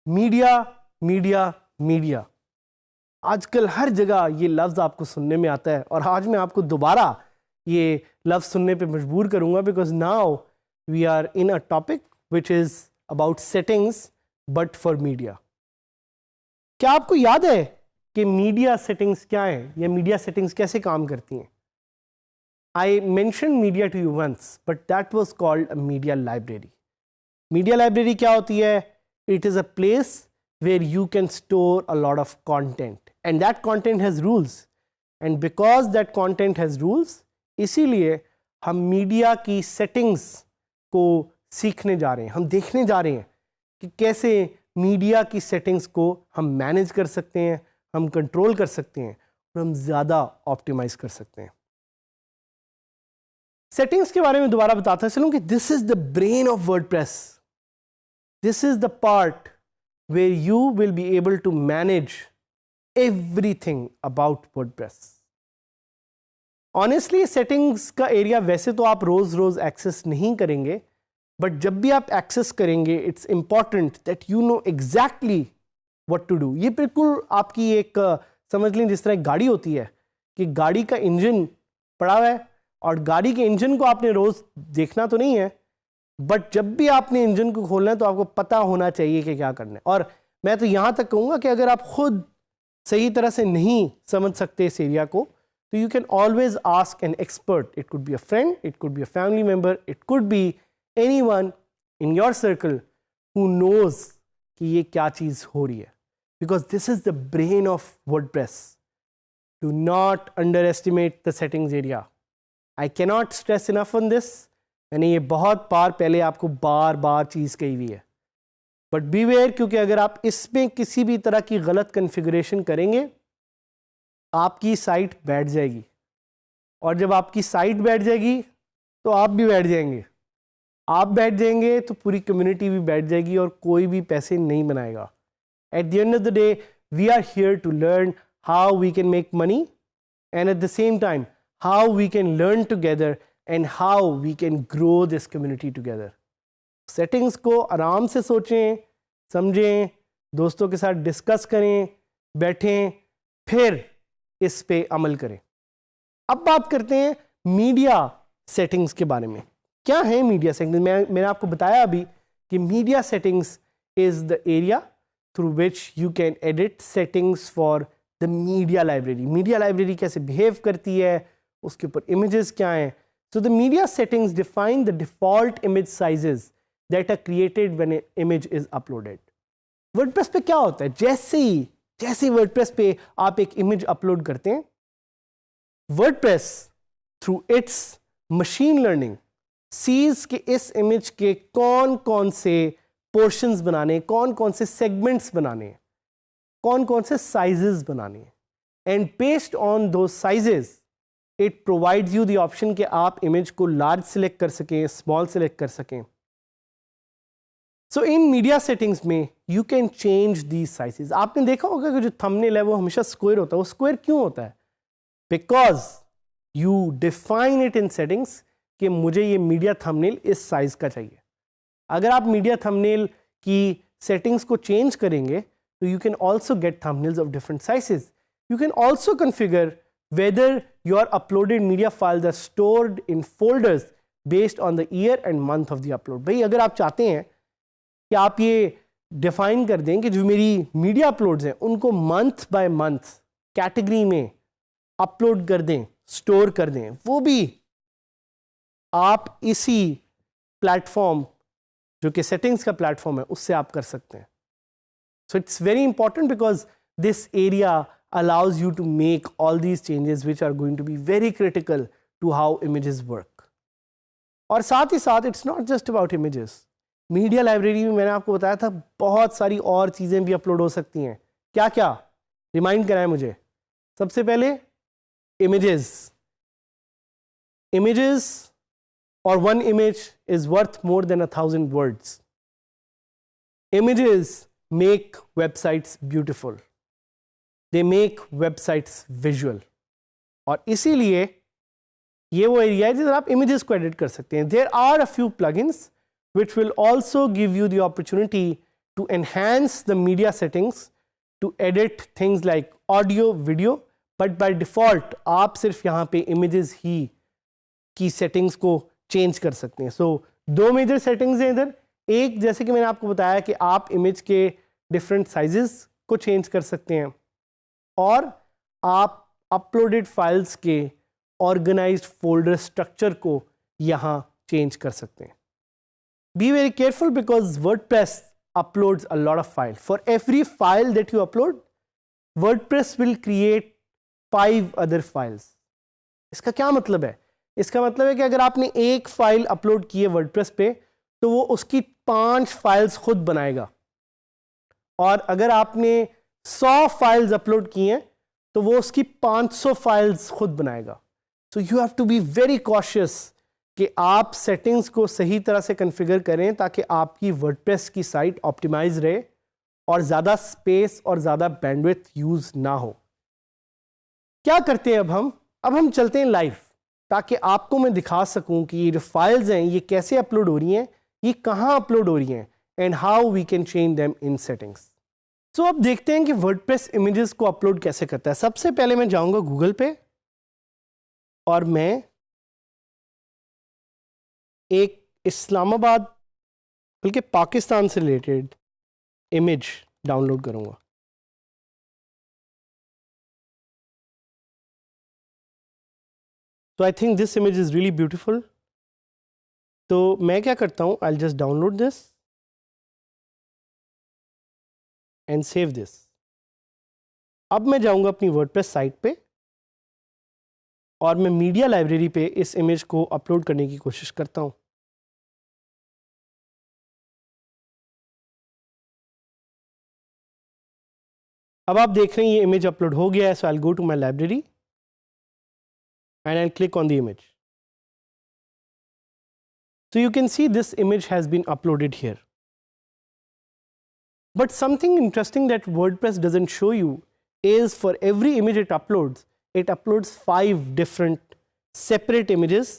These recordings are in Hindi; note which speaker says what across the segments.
Speaker 1: मीडिया मीडिया मीडिया, आजकल हर जगह ये लफ्ज़ आपको सुनने में आता है और आज मैं आपको दोबारा ये लफ्ज़ सुनने पे मजबूर करूँगा because now we are in a topic which is about settings but for media. क्या आपको याद है कि मीडिया सेटिंग्स क्या है या मीडिया सेटिंग्स कैसे काम करती हैं? I mention media to you once but that was called a media library. Media library क्या होती है? It is a place where you can store a lot of content and that content has rules and because that content has rules इसीलिए हम मीडिया की सेटिंग्स को सीखने जा रहे हैं, हम देखने जा रहे हैं कि कैसे मीडिया की सेटिंग्स को हम मैनेज कर सकते हैं, हम कंट्रोल कर सकते हैं और हम ज़्यादा ऑप्टिमाइज कर सकते हैं। सेटिंग्स के बारे में दोबारा बताता चलूँ कि this is the brain of WordPress, this is the part where you will be able to manage everything about WordPress. Honestly, settings का एरिया वैसे तो आप रोज रोज एक्सेस नहीं करेंगे, बट जब भी आप एक्सेस करेंगे it's important that you know exactly what to do. ये बिल्कुल आपकी एक समझ लें जिस तरह एक गाड़ी होती है कि गाड़ी का इंजन पड़ा हुआ है और गाड़ी के इंजन को आपने रोज देखना तो नहीं है, बट जब भी आपने इंजन को खोलना है तो आपको पता होना चाहिए कि क्या करना है। और मैं तो यहाँ तक कहूँगा कि अगर आप खुद सही तरह से नहीं समझ सकते इस एरिया को तो you can always ask an expert. It could be a friend, it could be a family member, it could be anyone in your circle who knows कि ये क्या चीज़ हो रही है, because this is the brain of WordPress. Do not underestimate the settings area. I cannot stress enough on this. मैंने ये बहुत बार पहले आपको बार बार चीज़ कही हुई है, बट बीवेयर, क्योंकि अगर आप इसमें किसी भी तरह की गलत कॉन्फ़िगरेशन करेंगे आपकी साइट बैठ जाएगी और जब आपकी साइट बैठ जाएगी तो आप भी बैठ जाएंगे। आप बैठ जाएंगे तो पूरी कम्युनिटी भी बैठ जाएगी और कोई भी पैसे नहीं बनाएगा। At the end of the day we are here to learn how we can make money and at the same time how we can learn together and how we can grow this community together. Settings को आराम से सोचें, समझें, दोस्तों के साथ डिस्कस करें, बैठें, फिर इस पे अमल करें। अब बात करते हैं मीडिया सेटिंग्स के बारे में। क्या है मीडिया सेटिंग्स? मैंने आपको बताया अभी कि media settings is the area through which you can edit settings for the media library. Media library कैसे बिहेव करती है, उसके ऊपर इमेजेस क्या हैं। So the media settings define the default image sizes that are created when an image is uploaded. WordPress पे क्या होता है? जैसे WordPress पे आप एक इमेज अपलोड करते हैं, WordPress through its machine learning sees कि इस इमेज के कौन कौन से पोर्शंस बनाने, कौन कौन से सेगमेंट्स बनाने, कौन कौन से साइजेस बनाने, एंड बेस्ड ऑन दो sizes it provides you the option कि आप इमेज को लार्ज सेलेक्ट कर सकें, स्मॉल सेलेक्ट कर सकें। सो इन मीडिया सेटिंग्स में you can change these sizes. आपने देखा होगा कि जो थंबनेल है वो हमेशा स्क्वायर होता है। वो स्क्वायर क्यों होता है? Because you define it in settings कि मुझे ये मीडिया थंबनेल इस साइज का चाहिए। अगर आप मीडिया थंबनेल की सेटिंग्स को चेंज करेंगे तो you can also get thumbnails of different sizes. You can also configure whether your uploaded media files are stored in folders based on the year and month of the upload। भाई अगर आप चाहते हैं कि आप ये डिफाइन कर दें कि जो मेरी मीडिया अपलोड्स हैं उनको मंथ बाय मंथ कैटेगरी में अपलोड कर दें, स्टोर कर दें, वो भी आप इसी प्लेटफॉर्म जो कि सेटिंग्स का प्लेटफॉर्म है उससे आप कर सकते हैं। So it's very important because this area allows you to make all these changes which are going to be very critical to how images work। और साथ ही साथ it's not just about images। Media library में मैंने आपको बताया था बहुत सारी और चीज़ें भी अपलोड हो सकती हैं। क्या क्या? रिमाइंड कराएं मुझे। सबसे पहले images or one image is worth more than 1,000 words। Images make websites beautiful, they make websites visual। और इसीलिए ये वो एरिया है जिधर आप इमेजेस को एडिट कर सकते हैं। There are a few plugins which will also give you the opportunity to enhance the media settings to edit things like audio, video, but by default आप सिर्फ यहाँ पे images ही की settings को change कर सकते हैं. So दो major settings हैं इधर. एक जैसे कि मैंने आपको बताया कि आप image के different sizes को change कर सकते हैं और आप uploaded files के organized folder structure को यहाँ change कर सकते हैं. Be very careful because WordPress uploads a lot of files. For every file that you upload, WordPress will create 5 other files. इसका क्या मतलब है? इसका मतलब है कि अगर आपने एक फाइल अपलोड की है WordPress पे तो वो उसकी 5 फाइल्स खुद बनाएगा और अगर आपने 100 फाइल्स अपलोड की हैं तो वो उसकी 500 फाइल्स खुद बनाएगा. So you have to be very cautious कि आप सेटिंग्स को सही तरह से कॉन्फ़िगर करें ताकि आपकी वर्डप्रेस की साइट ऑप्टिमाइज रहे और ज़्यादा स्पेस और ज़्यादा बैंडविड्थ यूज़ ना हो. क्या करते हैं अब हम चलते हैं लाइव ताकि आपको मैं दिखा सकूं कि ये जो फाइल्स हैं ये कैसे अपलोड हो रही हैं, ये कहाँ अपलोड हो रही हैं and how we can change them in settings. So अब देखते हैं कि वर्डप्रेस इमेजेस को अपलोड कैसे करता है. सबसे पहले मैं जाऊँगा गूगल पे और मैं एक इस्लामाबाद बल्कि पाकिस्तान से रिलेटेड इमेज डाउनलोड करूंगा. तो I think this image is really beautiful. तो मैं क्या करता हूँ, I will just download this and save this. अब मैं जाऊंगा अपनी वर्डप्रेस साइट पे और मैं मीडिया लाइब्रेरी पे इस इमेज को अपलोड करने की कोशिश करता हूं. अब आप देख रहे हैं ये इमेज अपलोड हो गया है. So I will go to my library and I will click on the image. So you can see this image has been uploaded here. But something interesting that WordPress doesn't show you is for every image it uploads 5 different separate images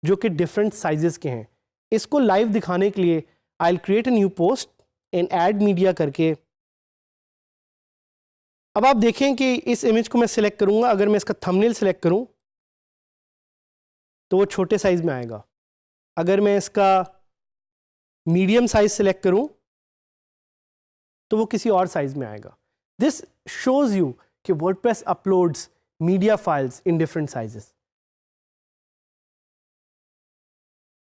Speaker 1: जो कि different sizes के हैं. इसको लाइव दिखाने के लिए I'll create a new post and add media करके. अब आप देखें कि इस इमेज को मैं सिलेक्ट करूंगा. अगर मैं इसका थंबनेल सिलेक्ट करूं तो वो छोटे साइज में आएगा. अगर मैं इसका मीडियम साइज सिलेक्ट करूं तो वो किसी और साइज में आएगा. दिस शोज यू कि WordPress uploads media files in different sizes.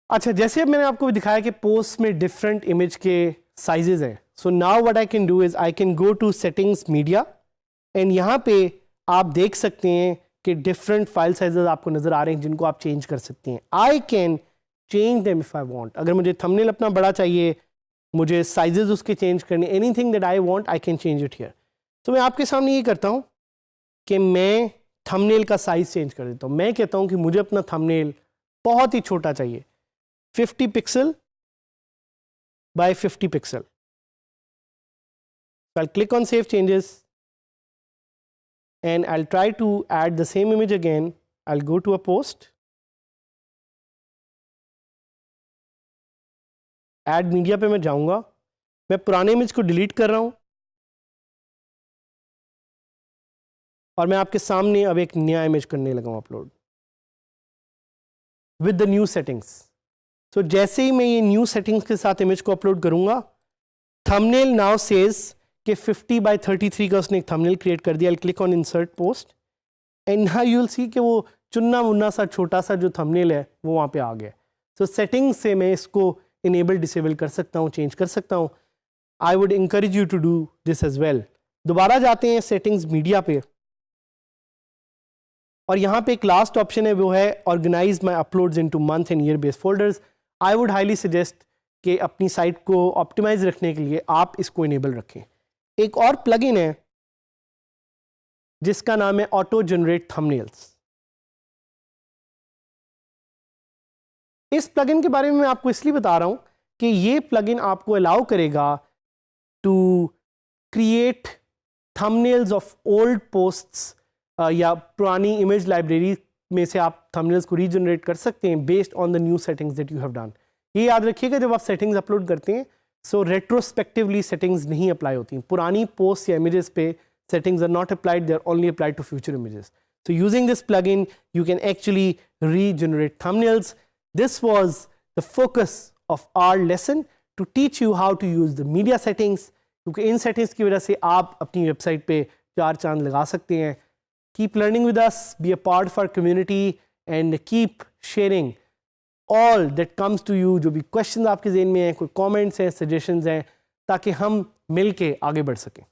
Speaker 1: अच्छा, जैसे अब मैंने आपको दिखाया कि पोस्ट में डिफरेंट इमेज के साइजेस हैं. So now what I can do is I can go to settings media and यहाँ पे आप देख सकते हैं कि डिफरेंट फाइल साइजेस आपको नजर आ रहे हैं जिनको आप चेंज कर सकते हैं. I can change them if I want. अगर मुझे थंबनेल अपना बड़ा चाहिए, मुझे साइजेस उसके चेंज करने, anything that I want I can change it here. तो मैं आपके सामने ये करता हूँ कि मैं थंबनेल का साइज चेंज कर देता हूँ. मैं कहता हूँ कि मुझे अपना थंबनेल बहुत ही छोटा चाहिए, 50 pixel by 50 pixel. I'll click on save changes and I'll try to add the same image again. I'll go to a post, add media पे मैं जाऊंगा. मैं पुराने इमेज को डिलीट कर रहा हूं और मैं आपके सामने अब एक नया इमेज करने लगा हूं upload with the new settings. So जैसे ही मैं ये न्यू सेटिंग्स के साथ इमेज को अपलोड करूंगा, थंबनेल नाउ सेज कि 50 बाय 33 का उसने एक थंबनेल क्रिएट कर दिया. I click on insert post and now you will see कि वो चुन्ना मुन्ना सा छोटा सा जो थंबनेल है वो वहां पे आ गया. सो सेटिंग्स से मैं इसको इनेबल डिसेबल कर सकता हूँ, चेंज कर सकता हूँ. I would encourage you to do this as well. दोबारा जाते हैं सेटिंग्स मीडिया पे और यहाँ पे एक लास्ट ऑप्शन है, वो है organize my uploads into month and year based folders. I would highly suggest कि अपनी साइट को ऑप्टिमाइज रखने के लिए आप इसको इनेबल रखें. एक और प्लगइन है जिसका नाम है ऑटो जनरेट थंबनेल्स. इस प्लगइन के बारे में मैं आपको इसलिए बता रहा हूं कि ये प्लगइन आपको अलाउ करेगा to create thumbnails of old posts या पुरानी इमेज लाइब्रेरी में से आप थंबनेल्स को रीजनरेट कर सकते हैं based on the new settings that you have done. ये याद रखिएगा जब आप सेटिंग्स अपलोड करते हैं सो रेट्रोस्पेक्टिवली सेटिंग्स नहीं अप्लाई होती, पुरानी पोस्ट या इमेजेस पे settings are not applied, they are only applied to future images. So using this plugin, you can actually regenerate thumbnails. This was the focus of our lesson, to teach you how to use the media settings, क्योंकि इन settings की वजह से आप अपनी वेबसाइट पे 4 चांद लगा सकते हैं. Keep learning with us, be a part of our community and keep sharing all that comes to you. जो भी questions आपके ज़हन में हैं, कोई comments हैं, suggestions हैं, ताकि हम मिल के आगे बढ़ सकें.